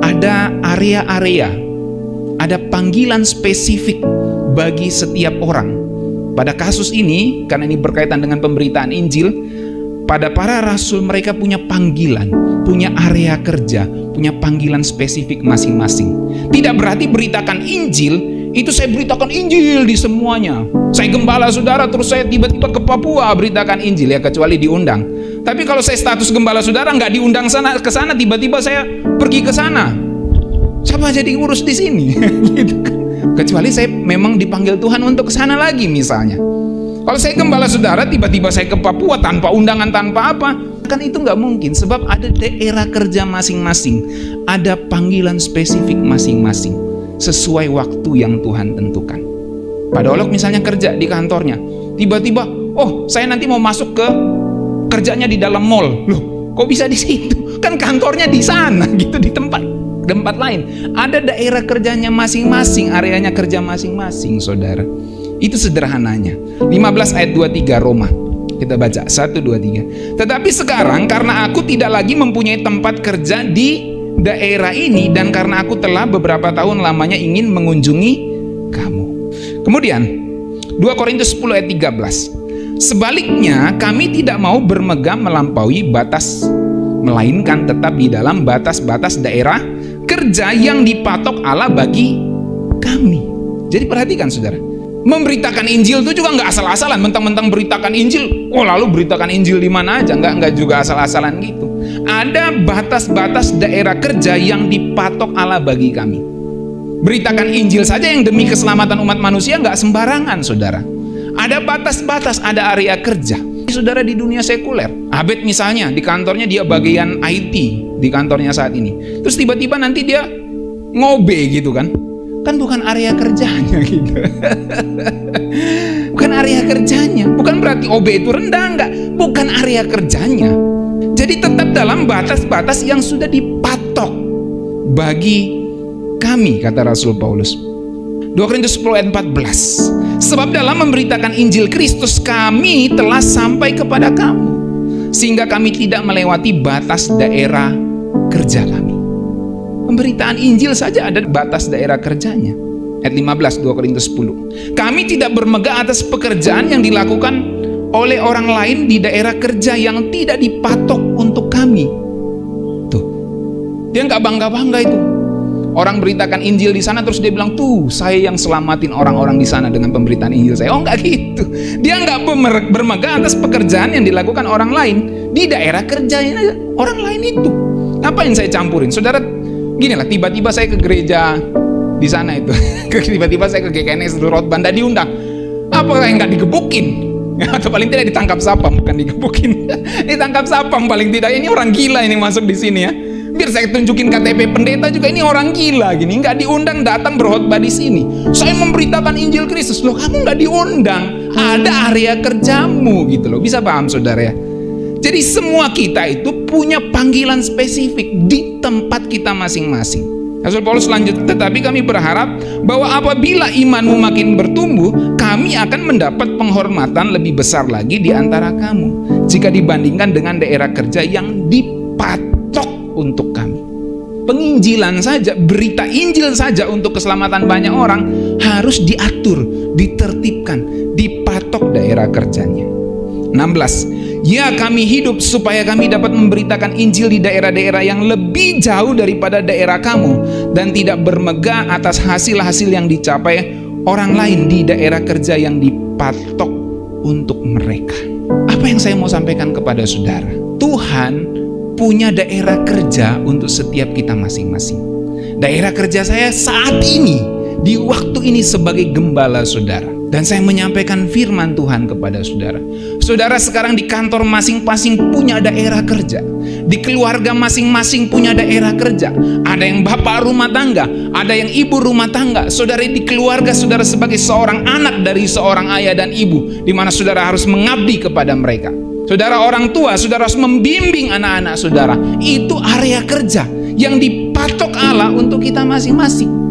[SPEAKER 1] ada area-area, ada panggilan spesifik bagi setiap orang. Pada kasus ini, karena ini berkaitan dengan pemberitaan Injil, pada para rasul mereka punya panggilan, punya area kerja, punya panggilan spesifik masing-masing. Tidak berarti beritakan Injil, itu saya beritakan Injil di semuanya. Saya gembala saudara, terus saya tiba-tiba ke Papua beritakan Injil, ya kecuali diundang. Tapi kalau saya status gembala saudara, nggak diundang ke sana, tiba-tiba saya pergi ke sana. Siapa jadi urus di sini? Gitu kan. Kecuali saya memang dipanggil Tuhan untuk ke sana lagi misalnya. Kalau saya gembala saudara, tiba-tiba saya ke Papua tanpa undangan, tanpa apa, kan itu nggak mungkin. Sebab ada daerah kerja masing-masing, ada panggilan spesifik masing-masing, sesuai waktu yang Tuhan tentukan. Pak Dolok misalnya kerja di kantornya, tiba-tiba, oh saya nanti mau masuk ke kerjanya di dalam mall. Loh, kok bisa di situ? Kan kantornya di sana, gitu, di tempat lain. Ada daerah kerjanya masing-masing, areanya kerja masing-masing, saudara. Itu sederhananya. 15 ayat 23 Roma. Kita baca 1, 2, 3. Tetapi sekarang karena aku tidak lagi mempunyai tempat kerja di daerah ini, dan karena aku telah beberapa tahun lamanya ingin mengunjungi kamu. Kemudian 2 Korintus 10 ayat 13. Sebaliknya kami tidak mau bermegah melampaui batas, melainkan tetap di dalam batas-batas daerah kerja yang dipatok Allah bagi kami. Jadi perhatikan saudara, memberitakan Injil itu juga nggak asal-asalan, mentang-mentang beritakan Injil, oh lalu beritakan Injil di mana aja, nggak juga asal-asalan gitu. Ada batas-batas daerah kerja yang dipatok Allah bagi kami. Beritakan Injil saja yang demi keselamatan umat manusia nggak sembarangan, saudara. Ada batas-batas, ada area kerja. Saudara di dunia sekuler, Abed misalnya di kantornya dia bagian IT di kantornya saat ini. Terus tiba-tiba nanti dia ngobe gitu kan. Kan bukan area kerjanya gitu. Bukan area kerjanya. Bukan berarti OB itu rendah, enggak. Bukan area kerjanya. Jadi tetap dalam batas-batas yang sudah dipatok bagi kami, kata Rasul Paulus. 2 Korintus 10 ayat 14. Sebab dalam memberitakan Injil Kristus kami telah sampai kepada kamu, sehingga kami tidak melewati batas daerah kerja kami. Pemberitaan Injil saja ada batas daerah kerjanya. Ayat 15 2 Korintus 10. Kami tidak bermegah atas pekerjaan yang dilakukan oleh orang lain di daerah kerja yang tidak dipatok untuk kami. Tuh, dia nggak bangga-bangga itu. Orang beritakan Injil di sana terus dia bilang, tuh saya yang selamatin orang-orang di sana dengan pemberitaan Injil saya. Oh, enggak gitu. Dia enggak bermegah atas pekerjaan yang dilakukan orang lain di daerah kerjanya orang lain itu. Ngapain saya campurin? Saudara, gini lah, tiba-tiba saya ke gereja di sana itu. Tiba-tiba saya ke GKNS Rotban, dan diundang. Apakah yang enggak digebukin? Atau paling tidak ditangkap sapam, bukan digebukin. Ditangkap sapam paling tidak. Ini orang gila ini masuk di sini ya. Biar saya tunjukin KTP pendeta juga, ini orang gila gini, nggak diundang datang berkhotbah di sini. Saya memberitakan Injil Kristus. Loh, kamu nggak diundang, ada area kerjamu gitu loh. Bisa paham saudara ya? Jadi semua kita itu punya panggilan spesifik di tempat kita masing-masing. Rasul Paulus lanjut, tetapi kami berharap bahwa apabila imanmu makin bertumbuh, kami akan mendapat penghormatan lebih besar lagi di antara kamu jika dibandingkan dengan daerah kerja yang dipatok untuk kami. Penginjilan saja, berita Injil saja untuk keselamatan banyak orang harus diatur, ditertibkan, dipatok daerah kerjanya. 16. Ya, kami hidup supaya kami dapat memberitakan Injil di daerah-daerah yang lebih jauh daripada daerah kamu dan tidak bermegah atas hasil-hasil yang dicapai orang lain di daerah kerja yang dipatok untuk mereka. Apa yang saya mau sampaikan kepada saudara? Tuhan punya daerah kerja untuk setiap kita masing-masing. Daerah kerja saya saat ini, di waktu ini sebagai gembala saudara. Dan saya menyampaikan firman Tuhan kepada saudara. Saudara sekarang di kantor masing-masing punya daerah kerja. Di keluarga masing-masing punya daerah kerja. Ada yang bapak rumah tangga, ada yang ibu rumah tangga. Saudara di keluarga saudara sebagai seorang anak dari seorang ayah dan ibu, di mana saudara harus mengabdi kepada mereka. Saudara orang tua, saudara harus membimbing anak-anak saudara. Itu area kerja yang dipatok Allah untuk kita masing-masing.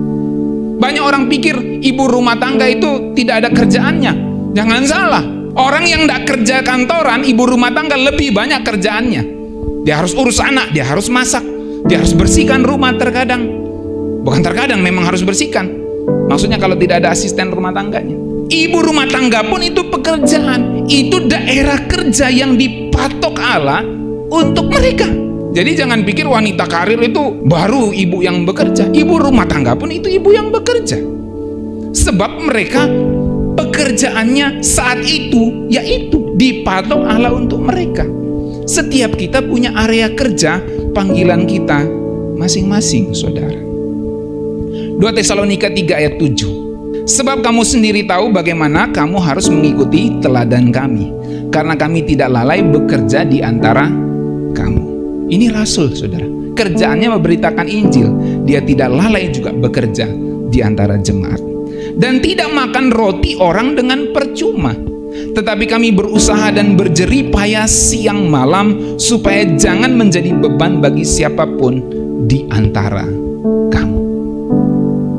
[SPEAKER 1] Banyak orang pikir ibu rumah tangga itu tidak ada kerjaannya. Jangan salah. Orang yang tidak kerja kantoran, ibu rumah tangga lebih banyak kerjaannya. Dia harus urus anak, dia harus masak, dia harus bersihkan rumah terkadang. Bukan terkadang, memang harus bersihkan. Maksudnya kalau tidak ada asisten rumah tangganya. Ibu rumah tangga pun itu pekerjaan. Itu daerah kerja yang dipatok Allah untuk mereka. Jadi jangan pikir wanita karir itu baru ibu yang bekerja. Ibu rumah tangga pun itu ibu yang bekerja. Sebab mereka pekerjaannya saat itu yaitu dipatok Allah untuk mereka. Setiap kita punya area kerja, panggilan kita masing-masing saudara. 2 Tesalonika 3 ayat 7. Sebab kamu sendiri tahu bagaimana kamu harus mengikuti teladan kami, karena kami tidak lalai bekerja di antara kamu. Ini rasul saudara, kerjaannya memberitakan Injil. Dia tidak lalai juga bekerja di antara jemaat. Dan tidak makan roti orang dengan percuma, tetapi kami berusaha dan berjerih payah siang malam, supaya jangan menjadi beban bagi siapapun di antara kamu.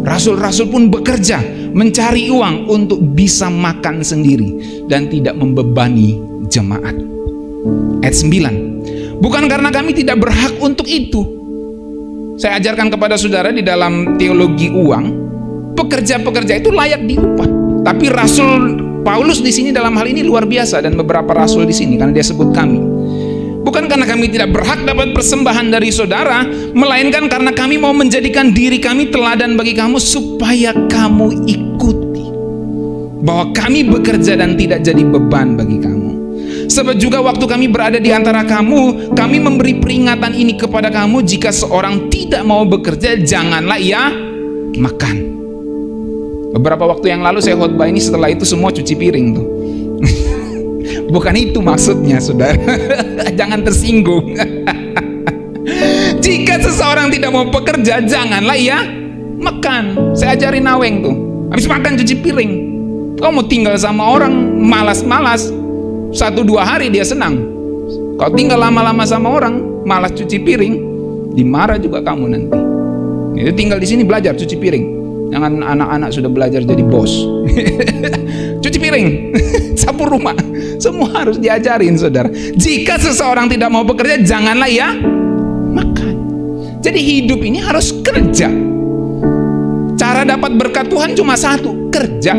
[SPEAKER 1] Rasul-rasul pun bekerja mencari uang untuk bisa makan sendiri dan tidak membebani jemaat. Ayat 9. Bukan karena kami tidak berhak untuk itu. Saya ajarkan kepada saudara di dalam teologi uang, pekerja-pekerja itu layak diupah. Tapi Rasul Paulus di sini dalam hal ini luar biasa, dan beberapa rasul di sini karena dia sebut kami. Bukan karena kami tidak berhak dapat persembahan dari saudara, melainkan karena kami mau menjadikan diri kami teladan bagi kamu supaya kamu ikuti bahwa kami bekerja dan tidak jadi beban bagi kamu. Sebab juga waktu kami berada di antara kamu, kami memberi peringatan ini kepada kamu, jika seorang tidak mau bekerja, janganlah ia makan. Beberapa waktu yang lalu saya khotbah ini, setelah itu semua cuci piring tuh. Bukan itu maksudnya saudara. Jangan tersinggung. Jika seseorang tidak mau bekerja, janganlah ia makan. Saya ajarin Naweng tuh, habis makan cuci piring. Kamu tinggal sama orang malas-malas, 1-2 hari dia senang. Kalau tinggal lama-lama sama orang malas cuci piring, dimarah juga kamu nanti. Itu tinggal di sini belajar cuci piring. Jangan anak-anak sudah belajar jadi bos. Cuci piring, sapu rumah, semua harus diajarin saudara. Jika seseorang tidak mau bekerja, janganlah ia makan. Jadi hidup ini harus kerja. Cara dapat berkat Tuhan cuma satu, kerja.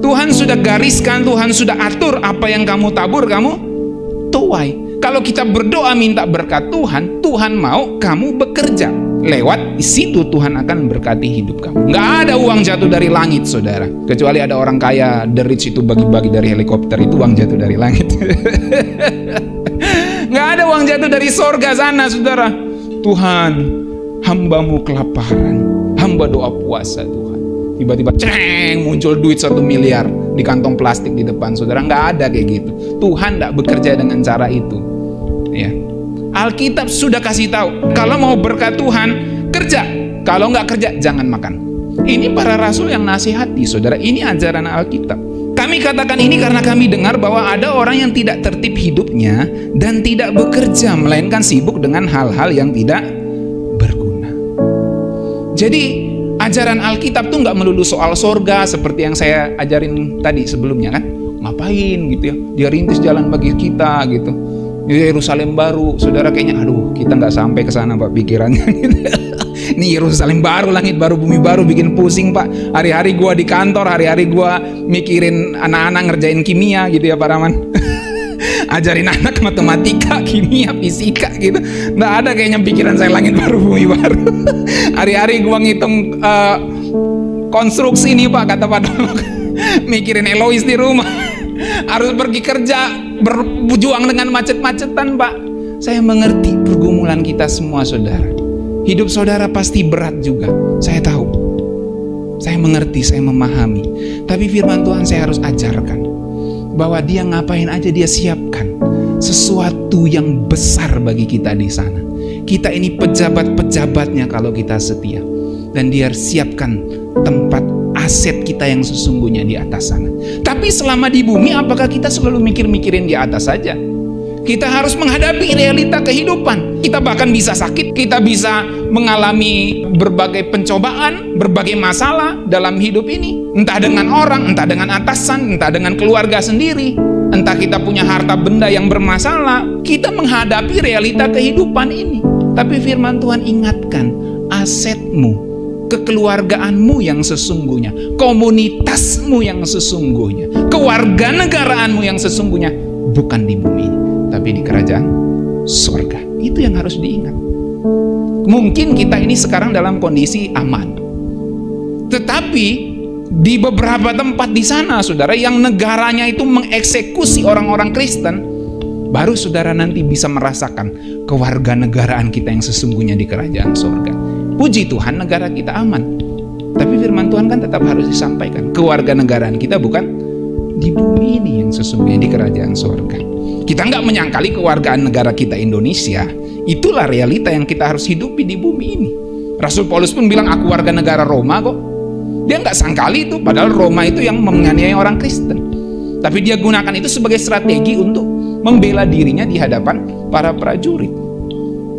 [SPEAKER 1] Tuhan sudah gariskan, Tuhan sudah atur, apa yang kamu tabur kamu tuai. Kalau kita berdoa minta berkat Tuhan, Tuhan mau kamu bekerja. lewat situ Tuhan akan berkati hidup kamu. Nggak ada uang jatuh dari langit, saudara. Kecuali ada orang kaya, the rich itu bagi-bagi dari helikopter, itu uang jatuh dari langit. Nggak ada uang jatuh dari sorga sana, saudara. Tuhan, hambamu kelaparan, hamba doa puasa Tuhan. Tiba-tiba ceng, muncul duit 1 miliar di kantong plastik di depan, saudara. Nggak ada kayak gitu. Tuhan nggak bekerja dengan cara itu. Ya. Alkitab sudah kasih tahu, kalau mau berkat Tuhan, kerja. Kalau nggak kerja, jangan makan. Ini para rasul yang nasihati, saudara. Ini ajaran Alkitab. Kami katakan ini karena kami dengar bahwa ada orang yang tidak tertib hidupnya dan tidak bekerja, melainkan sibuk dengan hal-hal yang tidak berguna. Jadi, ajaran Alkitab tuh nggak melulu soal sorga seperti yang saya ajarin tadi sebelumnya kan. Ngapain gitu ya? Dia rintis jalan bagi kita gitu. Yerusalem baru, saudara, kayaknya aduh kita nggak sampai ke sana Pak pikirannya. Ini Yerusalem baru, langit baru, bumi baru, bikin pusing Pak. Hari-hari gua di kantor, hari-hari gua mikirin anak-anak ngerjain kimia gitu ya Pak Rahman. Ajarin anak matematika, kimia, fisika gitu. Nggak ada kayaknya pikiran saya langit baru, bumi baru. Hari-hari gua ngitung konstruksi nih Pak, kata Pak Dolok. Mikirin Elois di rumah. Harus pergi kerja, berjuang dengan macet-macetan Pak. Saya mengerti pergumulan kita semua, saudara. Hidup saudara pasti berat juga, saya tahu. Saya mengerti, saya memahami. Tapi firman Tuhan saya harus ajarkan bahwa dia ngapain aja dia siapkan sesuatu yang besar bagi kita di sana. Kita ini pejabat-pejabatnya kalau kita setia. Dan dia siapkan tempat aset kita yang sesungguhnya di atas sana. Tapi selama di bumi, apakah kita selalu mikir-mikirin di atas saja? Kita harus menghadapi realita kehidupan. Kita bahkan bisa sakit, kita bisa mengalami berbagai pencobaan, berbagai masalah dalam hidup ini. Entah dengan orang, entah dengan atasan, entah dengan keluarga sendiri. Entah kita punya harta benda yang bermasalah. Kita menghadapi realita kehidupan ini. Tapi firman Tuhan ingatkan, asetmu, kekeluargaanmu yang sesungguhnya, komunitasmu yang sesungguhnya, kewarganegaraanmu yang sesungguhnya bukan di bumi ini, tapi di kerajaan sorga. Itu yang harus diingat. Mungkin kita ini sekarang dalam kondisi aman, tetapi di beberapa tempat di sana, saudara, yang negaranya itu mengeksekusi orang-orang Kristen, baru saudara nanti bisa merasakan kewarganegaraan kita yang sesungguhnya di kerajaan sorga. Puji Tuhan negara kita aman. Tapi firman Tuhan kan tetap harus disampaikan. Kewarganegaraan kita bukan di bumi ini yang sesungguhnya di kerajaan sorga. Kita nggak menyangkali kewargaan negara kita Indonesia. Itulah realita yang kita harus hidupi di bumi ini. Rasul Paulus pun bilang aku warga negara Roma kok. Dia nggak sangkali itu. Padahal Roma itu yang menganiaya orang Kristen. Tapi dia gunakan itu sebagai strategi untuk membela dirinya di hadapan para prajurit.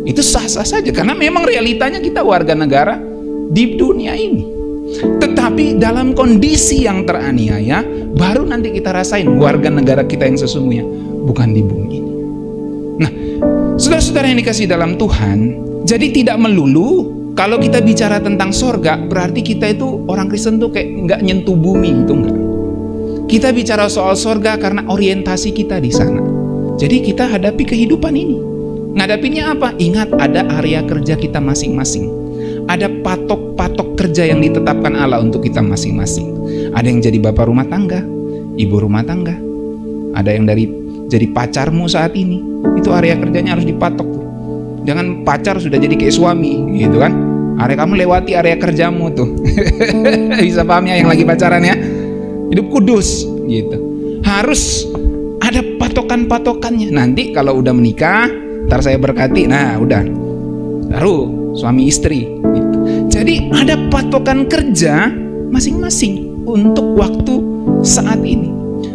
[SPEAKER 1] Itu sah-sah saja karena memang realitanya kita warga negara di dunia ini. Tetapi dalam kondisi yang teraniaya, baru nanti kita rasain warga negara kita yang sesungguhnya bukan di bumi ini. Nah, saudara-saudara yang dikasih dalam Tuhan, jadi tidak melulu kalau kita bicara tentang sorga berarti kita itu orang Kristen tuh kayak nggak nyentuh bumi, itu enggak. Kita bicara soal sorga karena orientasi kita di sana. Jadi kita hadapi kehidupan ini. Ngadapinnya apa? Ingat, ada area kerja kita masing-masing. Ada patok-patok kerja yang ditetapkan Allah untuk kita masing-masing. Ada yang jadi bapak rumah tangga, ibu rumah tangga. Ada yang jadi pacarmu saat ini. Itu area kerjanya harus dipatok tuh. Jangan pacar sudah jadi kayak suami, gitu kan? Area kamu lewati area kerjamu tuh. Bisa paham ya yang lagi pacaran ya? Hidup kudus, gitu. Harus ada patokan-patokannya. Nanti kalau udah menikah, ntar saya berkati, nah udah baru suami istri gitu. Jadi ada patokan kerja masing-masing untuk waktu saat ini.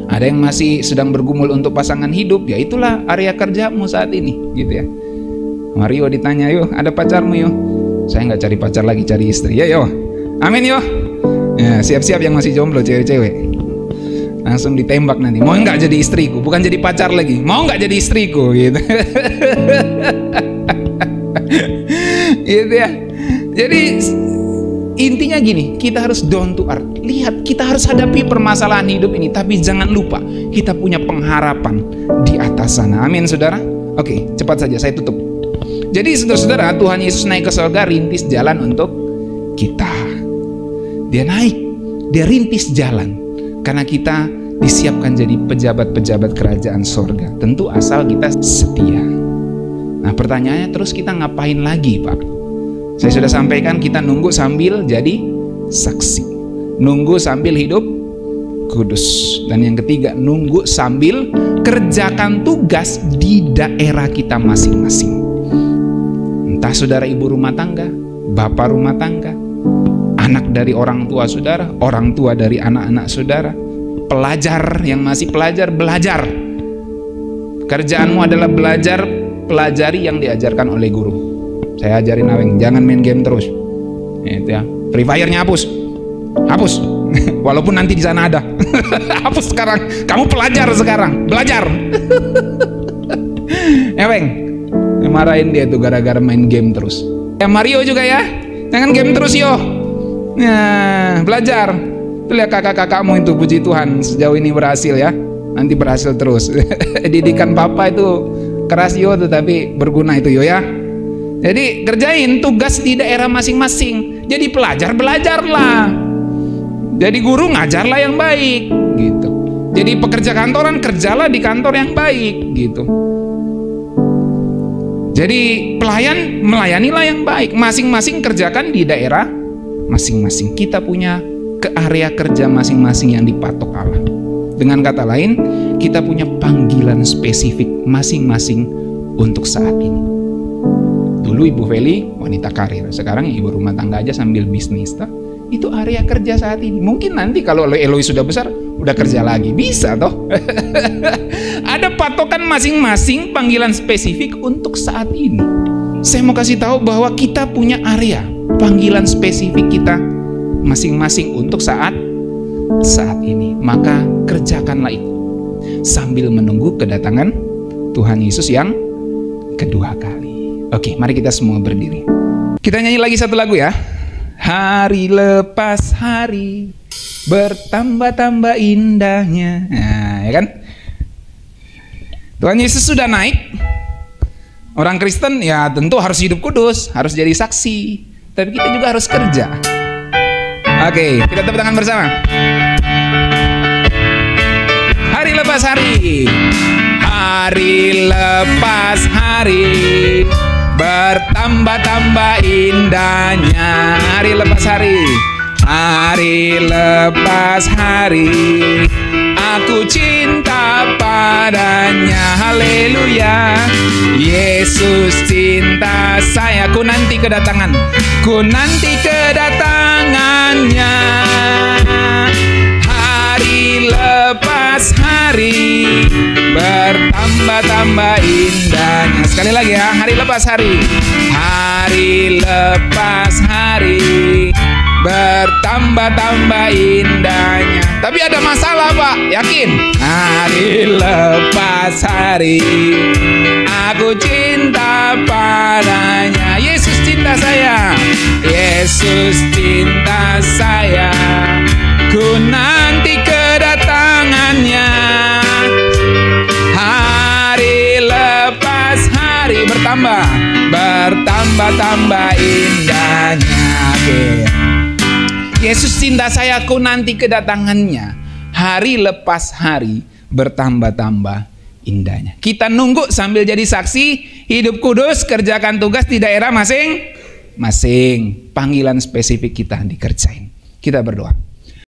[SPEAKER 1] Ada yang masih sedang bergumul untuk pasangan hidup, ya itulah area kerjamu saat ini gitu ya. Mario ditanya, yo ada pacarmu yo? Saya nggak cari pacar lagi, cari istri ya yo. Amin yo. Ya, siap-siap yang masih jomblo cewek-cewek. Langsung ditembak nanti. Mau nggak jadi istriku? Bukan jadi pacar lagi. Mau nggak jadi istriku? Gitu. Gitu ya. Jadi intinya gini, kita harus down to earth. Lihat, kita harus hadapi permasalahan hidup ini, tapi jangan lupa kita punya pengharapan di atas sana. Amin, saudara. Oke, cepat saja saya tutup. Jadi saudara-saudara, Tuhan Yesus naik ke surga rintis jalan untuk kita. Dia naik, dia rintis jalan karena kita disiapkan jadi pejabat-pejabat kerajaan surga. Tentu asal kita setia. Nah, pertanyaannya terus kita ngapain lagi, Pak? Saya sudah sampaikan kita nunggu sambil jadi saksi. Nunggu sambil hidup kudus. Dan yang ketiga, nunggu sambil kerjakan tugas di daerah kita masing-masing. Entah saudara ibu rumah tangga, bapak rumah tangga, anak dari orang tua saudara, orang tua dari anak-anak saudara, pelajar yang masih pelajar, belajar. Kerjaanmu adalah belajar, pelajari yang diajarkan oleh guru. Saya ajarin Aweng, jangan main game terus. Itu ya. Free Fire-nya hapus. Hapus. Walaupun nanti di sana ada. Hapus sekarang. Kamu pelajar sekarang, belajar. Aweng, marahin dia tuh gara-gara main game terus. Ya Mario juga ya. Jangan game terus yo. Nah, belajar. Tuh lihat kakak-kakakmu itu, puji Tuhan, sejauh ini berhasil ya. Nanti berhasil terus. Didikan papa itu keras yo, tetapi berguna itu yo ya. Jadi kerjain tugas di daerah masing-masing. Jadi pelajar belajarlah. Jadi guru ngajarlah yang baik gitu. Jadi pekerja kantoran kerjalah di kantor yang baik gitu. Jadi pelayan melayanilah yang baik. Masing-masing kerjakan di daerah masing-masing. Kita punya ke area kerja masing-masing yang dipatok Allah. Dengan kata lain, kita punya panggilan spesifik masing-masing untuk saat ini. Dulu Ibu Feli wanita karir, sekarang ibu rumah tangga aja sambil bisnis. Itu area kerja saat ini. Mungkin nanti kalau Eloy sudah besar, udah kerja lagi, bisa toh. Ada patokan masing-masing, panggilan spesifik untuk saat ini. Saya mau kasih tahu bahwa kita punya area, panggilan spesifik kita masing-masing untuk saat ini. Maka kerjakanlah itu sambil menunggu kedatangan Tuhan Yesus yang kedua kali. Oke, mari kita semua berdiri. Kita nyanyi lagi satu lagu ya. Hari lepas hari bertambah-tambah indahnya. Nah, ya kan? Tuhan Yesus sudah naik. Orang Kristen ya tentu harus hidup kudus, harus jadi saksi. Tapi kita juga harus kerja. Oke, kita tepuk tangan bersama. Hari lepas hari. Hari lepas hari bertambah-tambah indahnya. Hari lepas hari. Hari lepas hari aku cinta padanya. Haleluya. Yesus cinta saya. Ku nanti kedatangan. Ku nanti kedatangannya. Hari lepas hari bertambah-tambah indahnya. Sekali lagi ya, hari lepas hari. Hari lepas hari bertambah-tambah indahnya. Tapi ada masalah, Pak, yakin? Hari lepas hari aku cinta padanya. Yesus cinta saya. Yesus cinta saya. Ku nanti kedatangannya. Hari lepas hari bertambah-tambah indahnya. Yesus cinta saya, ku nanti kedatangannya. Hari lepas hari bertambah-tambah indahnya. Kita nunggu sambil jadi saksi, hidup kudus, kerjakan tugas di daerah masing-masing. Panggilan spesifik kita dikerjain. Kita berdoa.